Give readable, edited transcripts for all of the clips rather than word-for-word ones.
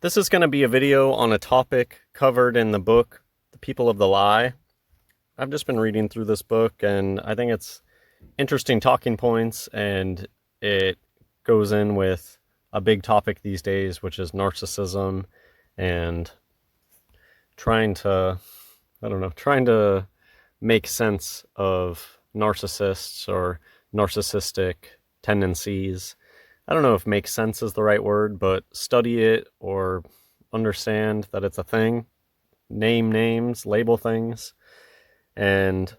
This is going to be a video on a topic covered in the book, The People of the Lie. I've just been reading through this book and I think it's interesting talking points, and it goes in with a big topic these days, which is narcissism and trying to make sense of narcissists or narcissistic tendencies. I don't know if make sense is the right word, but study it or understand that it's a thing, name names, label things. And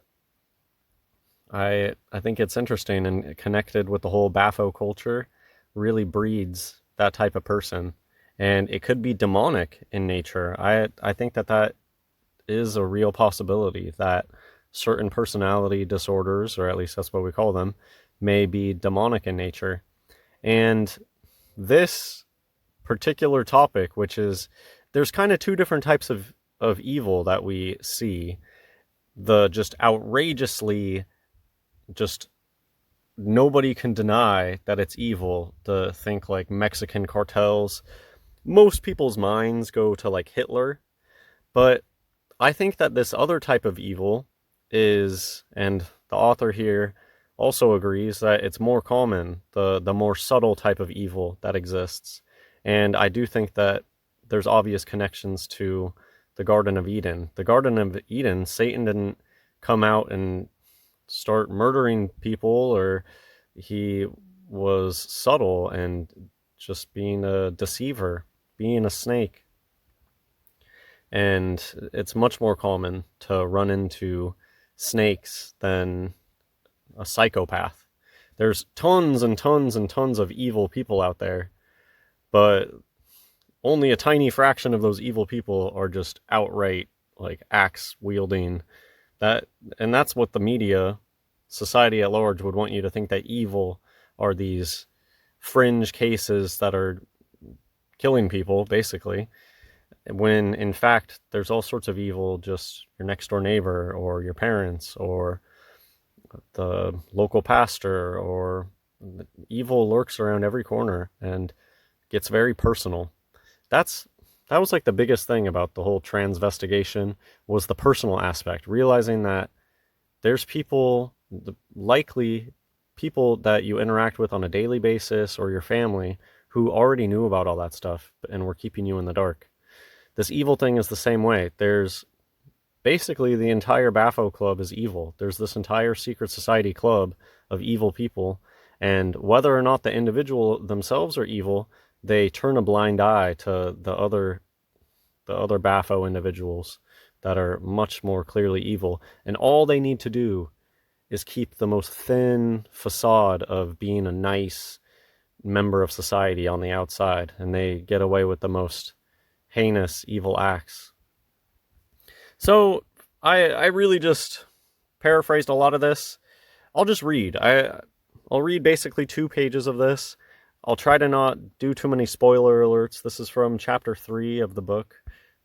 I think it's interesting and connected with the whole Bafo culture really breeds that type of person. And it could be demonic in nature. I think that is a real possibility, that certain personality disorders, or at least that's what we call them, may be demonic in nature. And this particular topic, which is, there's kind of two different types of evil that we see. The just outrageously, just nobody can deny that it's evil. To think like Mexican cartels, most people's minds go to like Hitler. But I think that this other type of evil is, and the author here also agrees, that it's more common, the more subtle type of evil that exists. And I do think that there's obvious connections to the Garden of Eden. The Garden of Eden, Satan didn't come out and start murdering people, or he was subtle and just being a deceiver, being a snake. And it's much more common to run into snakes than a psychopath. There's tons and tons and tons of evil people out there, but only a tiny fraction of those evil people are just outright like axe wielding. And that's what the media, society at large, would want you to think, that evil are these fringe cases that are killing people, basically, when in fact there's all sorts of evil, just your next door neighbor or your parents or the local pastor, or evil lurks around every corner and gets very personal. That was like the biggest thing about the whole transvestigation, was the personal aspect, realizing that there's people, likely people that you interact with on a daily basis, or your family, who already knew about all that stuff and were keeping you in the dark. This evil thing is the same way. There's basically the entire Bafo club is evil. There's this entire secret society club of evil people, and whether or not the individual themselves are evil, they turn a blind eye to the other Bafo individuals that are much more clearly evil. And all they need to do is keep the most thin facade of being a nice member of society on the outside, and they get away with the most heinous evil acts. So I really just paraphrased a lot of this. I'll just read. I'll read basically 2 pages of this. I'll try to not do too many spoiler alerts. This is from chapter 3 of the book,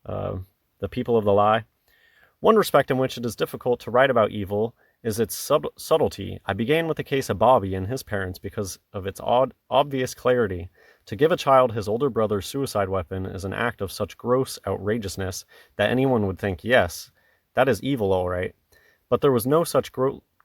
The People of the Lie. One respect in which it is difficult to write about evil is its subtlety. I began with the case of Bobby and his parents because of its obvious clarity. To give a child his older brother's suicide weapon is an act of such gross outrageousness that anyone would think, yes, that is evil, all right. But there was no such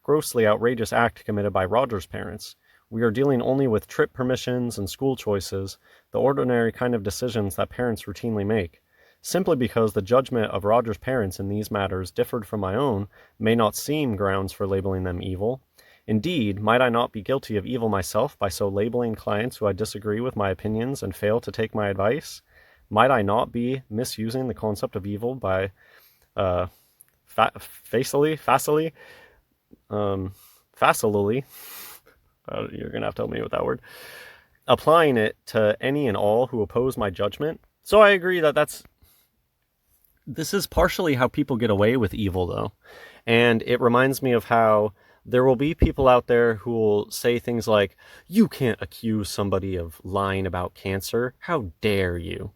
grossly outrageous act committed by Roger's parents. We are dealing only with trip permissions and school choices, the ordinary kind of decisions that parents routinely make. Simply because the judgment of Roger's parents in these matters differed from my own may not seem grounds for labeling them evil. Indeed, might I not be guilty of evil myself by so labeling clients who I disagree with my opinions and fail to take my advice? Might I not be misusing the concept of evil by facilely, you're going to have to help me with that word, applying it to any and all who oppose my judgment? So I agree that this is partially how people get away with evil, though. And it reminds me of how there will be people out there who will say things like, you can't accuse somebody of lying about cancer. How dare you?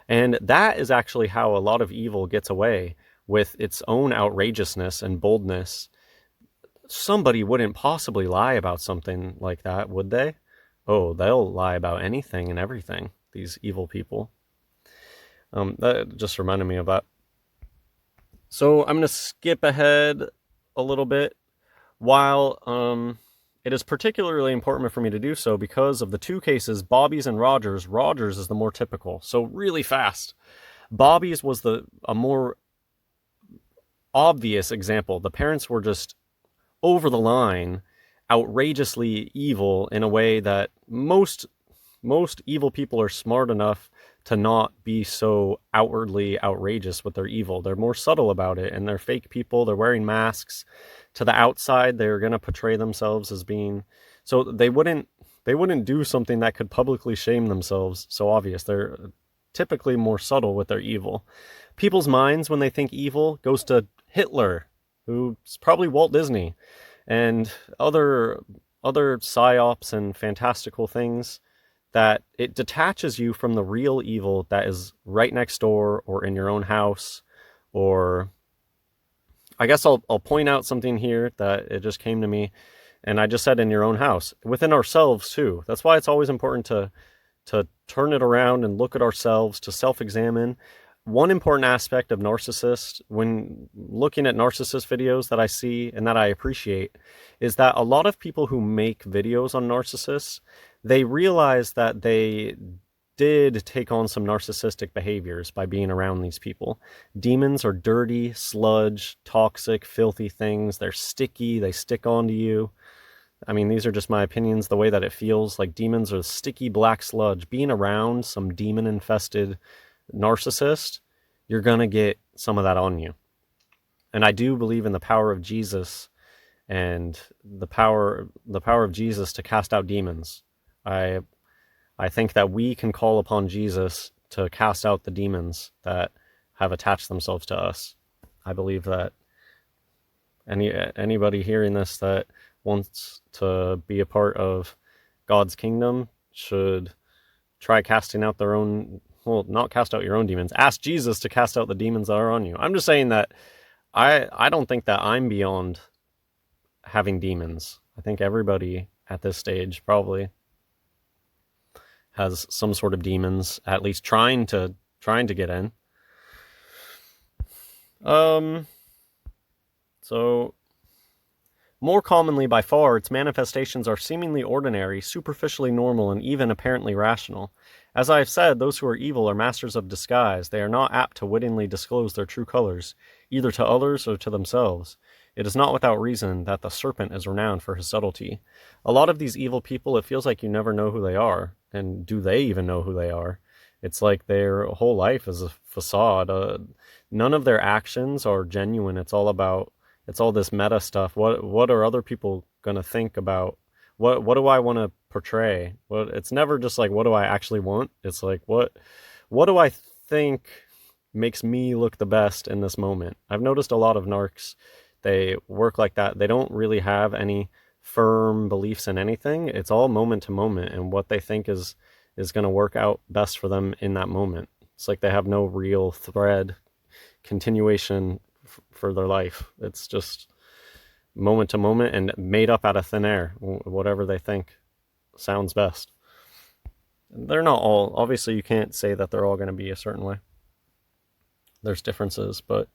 And that is actually how a lot of evil gets away, with its own outrageousness and boldness. Somebody wouldn't possibly lie about something like that, would they? Oh, they'll lie about anything and everything, these evil people. That just reminded me of that. So I'm going to skip ahead a little bit. While it is particularly important for me to do so because of the two cases, Bobby's and Rogers. Rogers is the more typical. So really fast. Bobby's was a more obvious example. The parents were just over the line, outrageously evil in a way that most evil people are smart enough to not be so outwardly outrageous with their evil. They're more subtle about it, and they're fake people. They're wearing masks. To the outside, they're going to portray themselves as being... So they wouldn't do something that could publicly shame themselves so obvious. They're typically more subtle with their evil. People's minds, when they think evil, goes to Hitler, who's probably Walt Disney, and other psyops and fantastical things, that it detaches you from the real evil that is right next door or in your own house. Or I guess I'll point out something here that it just came to me, and I just said in your own house, within ourselves too. That's why it's always important to turn it around and look at ourselves, to self-examine. One important aspect of narcissists, when looking at narcissist videos that I see and that I appreciate, is that a lot of people who make videos on narcissists, they realize that they did take on some narcissistic behaviors by being around these people. Demons are dirty, sludge, toxic, filthy things. They're sticky. They stick onto you. I mean, these are just my opinions, the way that it feels. Like demons are sticky black sludge. Being around some demon-infested narcissist, you're going to get some of that on you. And I do believe in the power of Jesus and the power of Jesus to cast out demons. I think that we can call upon Jesus to cast out the demons that have attached themselves to us. I believe that anybody hearing this that wants to be a part of God's kingdom should try casting out their own... Well, not cast out your own demons. Ask Jesus to cast out the demons that are on you. I'm just saying that I don't think that I'm beyond having demons. I think everybody at this stage probably has some sort of demons, at least trying to get in. So more commonly by far, its manifestations are seemingly ordinary, superficially normal, and even apparently rational. As I have said, those who are evil are masters of disguise. They are not apt to wittingly disclose their true colors, either to others or to themselves. It is not without reason that the serpent is renowned for his subtlety. A lot of these evil people, it feels like you never know who they are. And do they even know who they are? It's like their whole life is a facade. None of their actions are genuine. It's all this meta stuff. What are other people going to think about? What do I want to portray? It's never just like, what do I actually want? It's like, what do I think makes me look the best in this moment? I've noticed a lot of narcs, they work like that. They don't really have any firm beliefs in anything. It's all moment to moment and what they think is going to work out best for them in that moment. It's like they have no real thread, continuation for their life. It's just moment to moment and made up out of thin air, whatever they think sounds best. They're not all, obviously you can't say that they're all going to be a certain way. There's differences, but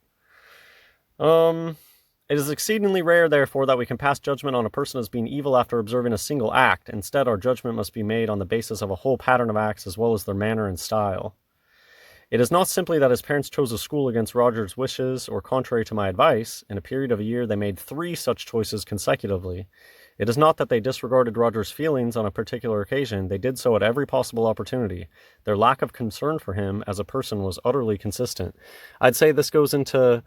it is exceedingly rare, therefore, that we can pass judgment on a person as being evil after observing a single act. Instead, our judgment must be made on the basis of a whole pattern of acts as well as their manner and style. It is not simply that his parents chose a school against Roger's wishes or contrary to my advice. In a period of a year, they made 3 such choices consecutively. It is not that they disregarded Roger's feelings on a particular occasion. They did so at every possible opportunity. Their lack of concern for him as a person was utterly consistent. I'd say this goes into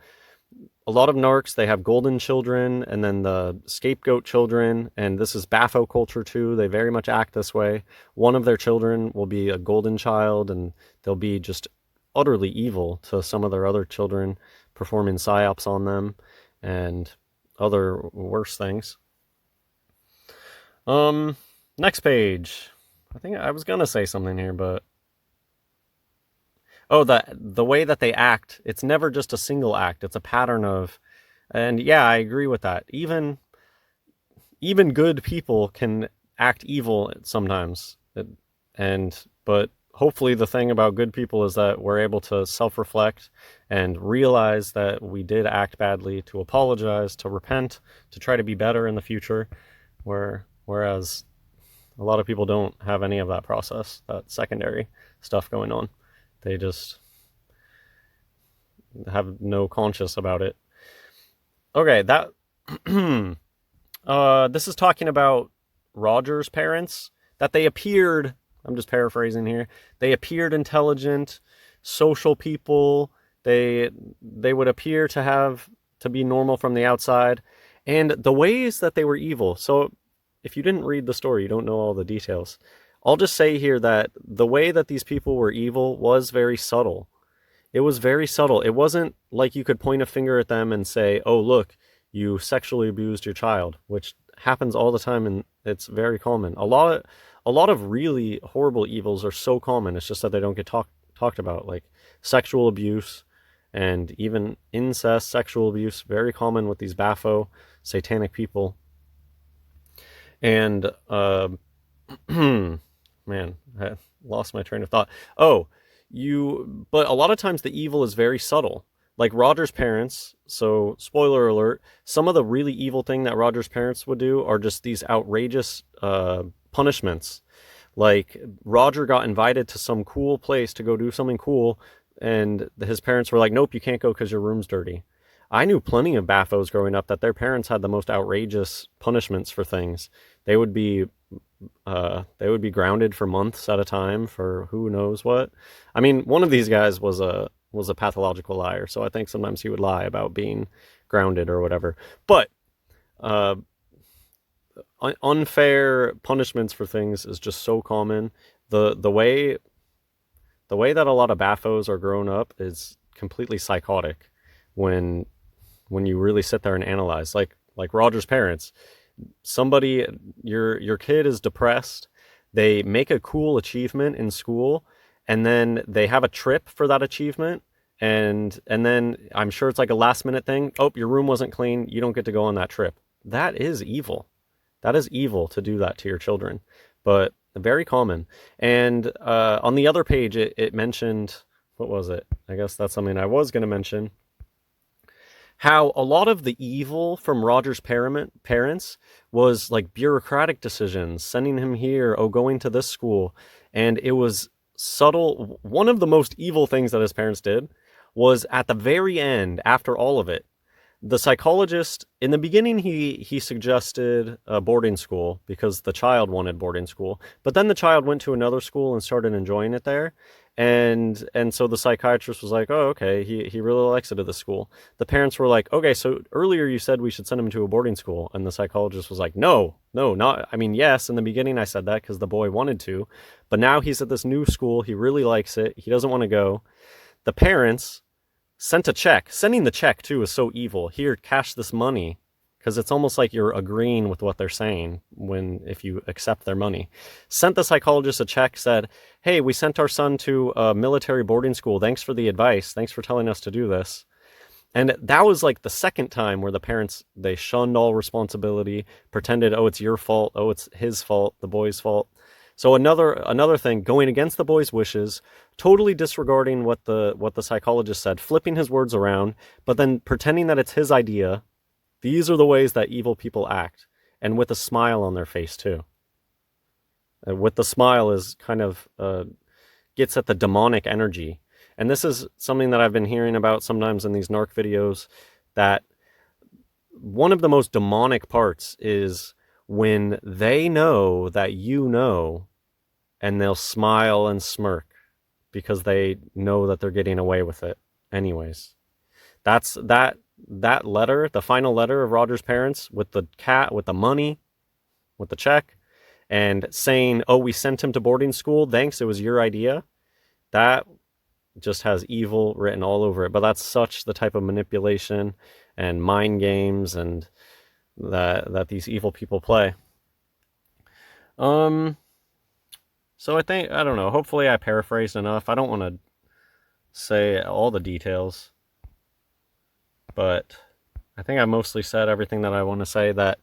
a lot of narcs. They have golden children and then the scapegoat children, and this is Bafo culture too. They very much act this way. One of their children will be a golden child, and they'll be just utterly evil to some of their other children, performing psyops on them and other worse things. Next page. I think I was gonna say something here, but the way that they act, it's never just a single act. It's a pattern of, and yeah, I agree with that. Even good people can act evil sometimes, but hopefully the thing about good people is that we're able to self-reflect and realize that we did act badly, to apologize, to repent, to try to be better in the future, whereas a lot of people don't have any of that process, that secondary stuff going on. They just have no conscience about it. Okay, that this is talking about Roger's parents, that they appeared, I'm just paraphrasing here, they appeared intelligent, social people. They would appear to be normal from the outside, and the ways that they were evil. So if you didn't read the story, you don't know all the details. I'll just say here that the way that these people were evil was very subtle. It was very subtle. It wasn't like you could point a finger at them and say, oh, look, you sexually abused your child, which happens all the time, and it's very common. A lot of really horrible evils are so common. It's just that they don't get talked about, like sexual abuse and even incest, sexual abuse, very common with these Bapho, satanic people. And man, I lost my train of thought. But a lot of times the evil is very subtle. Like Roger's parents, so spoiler alert, some of the really evil thing that Roger's parents would do are just these outrageous punishments. Like Roger got invited to some cool place to go do something cool, and his parents were like, nope, you can't go because your room's dirty. I knew plenty of Baphos growing up that their parents had the most outrageous punishments for things. They would be grounded for months at a time for who knows what. I mean, one of these guys was a pathological liar, so I think sometimes he would lie about being grounded or whatever. But unfair punishments for things is just so common. The way that a lot of Baphos are grown up is completely psychotic when you really sit there and analyze. Like Roger's parents, your kid is depressed, they make a cool achievement in school, and then they have a trip for that achievement, and then I'm sure it's like a last minute thing. Oh, your room wasn't clean, you don't get to go on that trip. That is evil. That is evil to do that to your children, but very common. And on the other page, it mentioned, what was it? I guess that's something I was going to mention. How a lot of the evil from Roger's parents was like bureaucratic decisions, sending him here, going to this school. And it was subtle. One of the most evil things that his parents did was at the very end, after all of it, the psychologist, in the beginning, he suggested a boarding school because the child wanted boarding school. But then the child went to another school and started enjoying it there. And so the psychiatrist was like, oh, okay, he really likes it at the school. The parents were like, okay, so earlier you said we should send him to a boarding school. And the psychologist was like, no, not, I mean, yes, in the beginning I said that because the boy wanted to. But now he's at this new school. He really likes it. He doesn't want to go. The parents sent a check. Sending the check, too, is so evil. Here, cash this money. Because it's almost like you're agreeing with what they're saying if you accept their money. Sent the psychologist a check, said, hey, we sent our son to a military boarding school. Thanks for the advice. Thanks for telling us to do this. And that was like the second time where the parents, they shunned all responsibility, pretended, oh, it's your fault. Oh, it's his fault, the boy's fault. So another thing, going against the boy's wishes, totally disregarding what the psychologist said, flipping his words around, but then pretending that it's his idea. These are the ways that evil people act, and with a smile on their face too. With the smile is kind of gets at the demonic energy. And this is something that I've been hearing about sometimes in these narc videos, that one of the most demonic parts is when they know that you know, and they'll smile and smirk because they know that they're getting away with it anyways. That's that letter, the final letter of Roger's parents with the cat, with the money, with the check, and saying, oh, we sent him to boarding school, thanks, it was your idea. That just has evil written all over it. But that's such the type of manipulation and mind games and that these evil people play. So I don't know, hopefully I paraphrased enough. I don't want to say all the details, but I think I mostly said everything that I want to say. That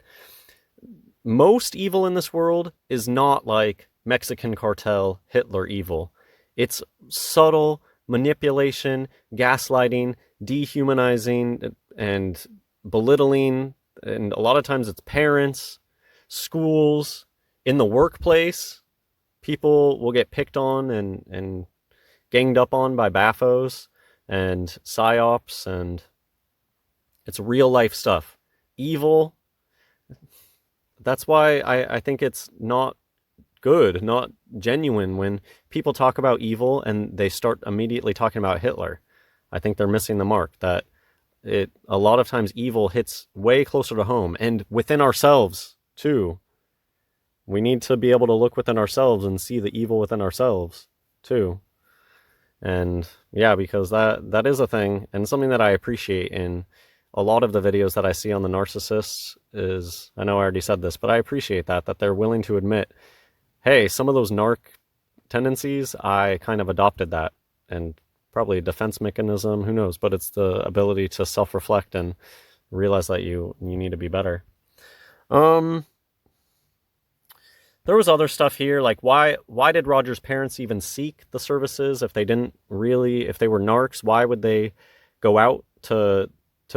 most evil in this world is not like Mexican cartel, Hitler evil. It's subtle manipulation, gaslighting, dehumanizing, and belittling. And a lot of times it's parents, schools, in the workplace. People will get picked on and ganged up on by BAFOs and PSYOPs, and it's real life stuff. Evil. That's why I think it's not good, not genuine when people talk about evil and they start immediately talking about Hitler. I think they're missing the mark, that a lot of times evil hits way closer to home and within ourselves too. We need to be able to look within ourselves and see the evil within ourselves too. And yeah, because that is a thing, and something that I appreciate in a lot of the videos that I see on the narcissists is, I know I already said this, but I appreciate that they're willing to admit, hey, some of those narc tendencies, I kind of adopted that, and probably a defense mechanism, who knows, but it's the ability to self-reflect and realize that you need to be better. There was other stuff here, like why did Roger's parents even seek the services if they were narcs? Why would they go out to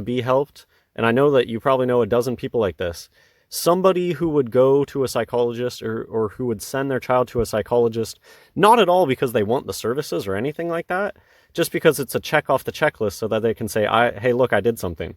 be helped? And I know that you probably know a dozen people like this. Somebody who would go to a psychologist or who would send their child to a psychologist, not at all because they want the services or anything like that, just because it's a check off the checklist so that they can say, hey, look, I did something.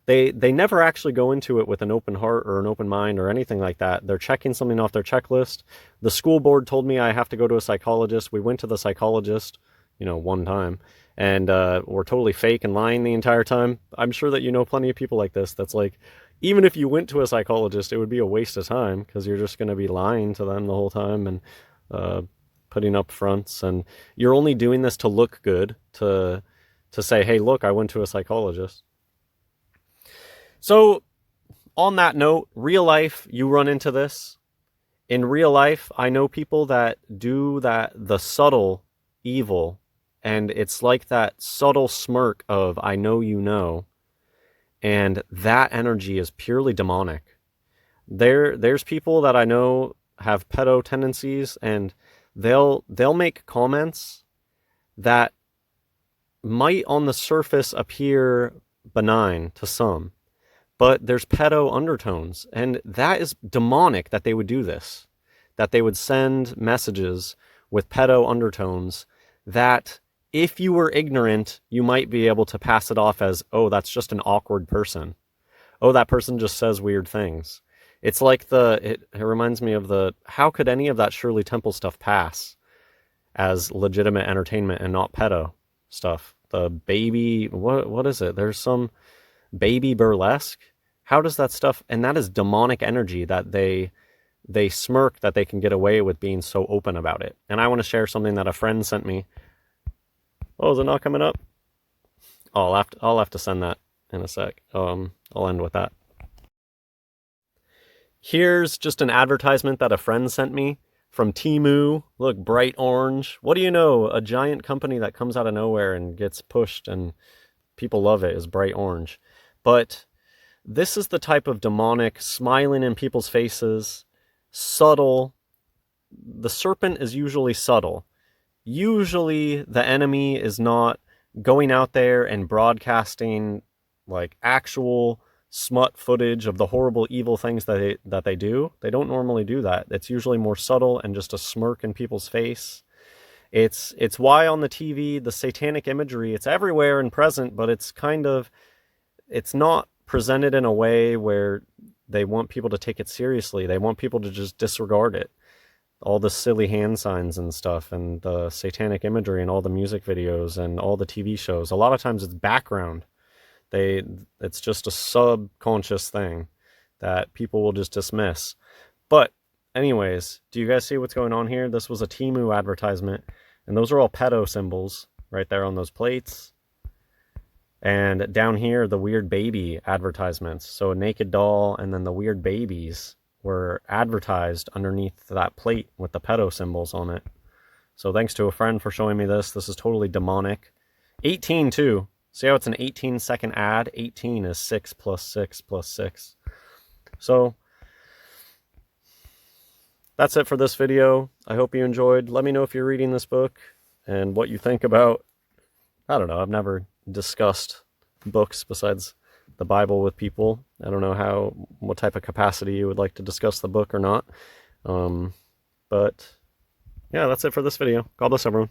They never actually go into it with an open heart or an open mind or anything like that. They're checking something off their checklist. The school board told me I have to go to a psychologist. We went to the psychologist, one time, and we're totally fake and lying the entire time. I'm sure that you know plenty of people like this. That's like, even if you went to a psychologist, it would be a waste of time because you're just going to be lying to them the whole time and putting up fronts. And you're only doing this to look good, to say, hey, look, I went to a psychologist. So on that note, real life, you run into this. In real life, I know people that do the subtle evil, and it's like that subtle smirk of, I know you know, and that energy is purely demonic. There's people that I know have pedo tendencies, and they'll make comments that might on the surface appear benign to some, but there's pedo undertones, and that is demonic that they would do this, that they would send messages with pedo undertones that if you were ignorant, you might be able to pass it off as, oh, that's just an awkward person. Oh, that person just says weird things. It's like it reminds me of how could any of that Shirley Temple stuff pass as legitimate entertainment and not pedo stuff? The baby, what is it? There's some baby burlesque. How does that stuff, and that is demonic energy that they smirk that they can get away with being so open about it. And I want to share something that a friend sent me. Oh, is it not coming up? Oh, I'll have to send that in a sec. I'll end with that. Here's just an advertisement that a friend sent me from Temu. Look, bright orange. What do you know? A giant company that comes out of nowhere and gets pushed and people love it is bright orange. But this is the type of demonic smiling in people's faces, subtle. The serpent is usually subtle. Usually the enemy is not going out there and broadcasting like actual smut footage of the horrible evil things that they do. They don't normally do that. It's usually more subtle and just a smirk in people's face. It's why on the TV, the satanic imagery, it's everywhere and present, but it's not presented in a way where they want people to take it seriously. They want people to just disregard it. All the silly hand signs and stuff, and the satanic imagery, and all the music videos, and all the TV shows. A lot of times it's background. It's just a subconscious thing that people will just dismiss. But anyways, do you guys see what's going on here? This was a Temu advertisement, and those are all pedo symbols right there on those plates. And down here, the weird baby advertisements. So a naked doll and then the weird babies were advertised underneath that plate with the pedo symbols on it. So thanks to a friend for showing me this. This is totally demonic. 18 too. See how it's an 18-second ad? 18 is 6 plus 6 plus 6. So that's it for this video. I hope you enjoyed. Let me know if you're reading this book. and what you think about, I don't know, I've never discussed books besides the Bible with people. I don't know what type of capacity you would like to discuss the book or not. But yeah, that's it for this video. God bless everyone.